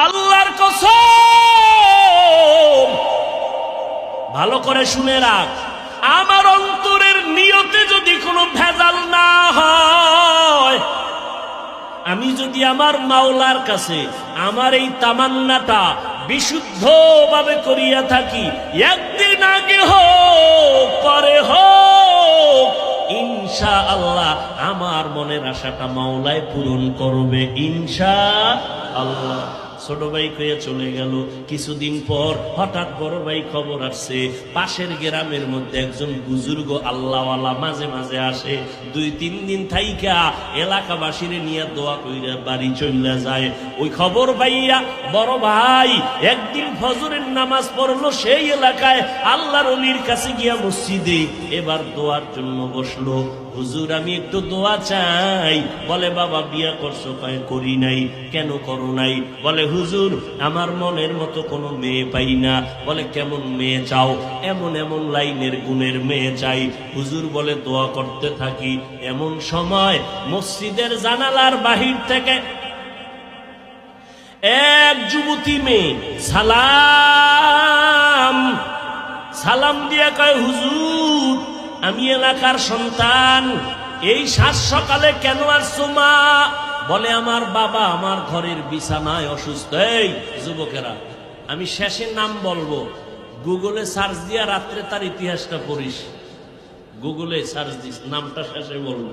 আল্লাহর কসম, ভালো করে শুনে রাখ, আমার অন্তরের নিয়তে যদি কোনো ভেজাল না হয়, আমি যদি আমার মাওলার কাছে আমার এই তামান্নাটা বিশুদ্ধভাবে করিয়া থাকি, একদিন আগে হোক পরে হোক, ইনশাআল্লাহ আমার মনের আশাটা মাওলায় পূরণ করবে ইনশাআল্লাহ। ছোট ভাই কইয়া চলে গেল। কিছুদিন পর হঠাৎ বড় ভাই খবর আসছে, পাশের গ্রামের মধ্যে একজন বুজুর্গ আল্লাহওয়ালা মাঝে মাঝে আসে, 2-3 দিন থাইকা এলাকাবাসীরে নিয়ে দোয়া কইরা বাড়ি চলে যায়। ওই খবর পাইয়া বড় ভাই একদিন ফজরের নামাজ পড়লো সেই এলাকায় আল্লাহর ওলির কাছে গিয়া মসজিদে, এবার দোয়ার জন্য বসলো। হুজুর আমি একটু দোয়া চাই। বলে বাবা বিয়া করছো? কয় করি নাই। কেন করো নাই? বলে হুজুর আমার মনের মতো কোনো মেয়ে পাই না। বলে কেমন মেয়ে চাও? এমন এমন লাইনের গুণের মেয়ে চাই। হুজুর বলে দোয়া করতে থাকি। এমন সময় মসজিদের জানালার বাহির থেকে এক যুবতী মেয়ে সালাম দিয়া কয় হুজুর আমি এলাকার সন্তান, এই সাত সকালে কেন আসছো মা? বলে আমার বাবা আমার ঘরের বিছানায় অসুস্থ। এই যুবকেরা, আমি শেষে নাম বলবো, গুগলে সার্চ দিয়া রাত্রে তার ইতিহাসটা পড়িস। গুগলে সার্চ দিস, নামটা শেষে বলবো।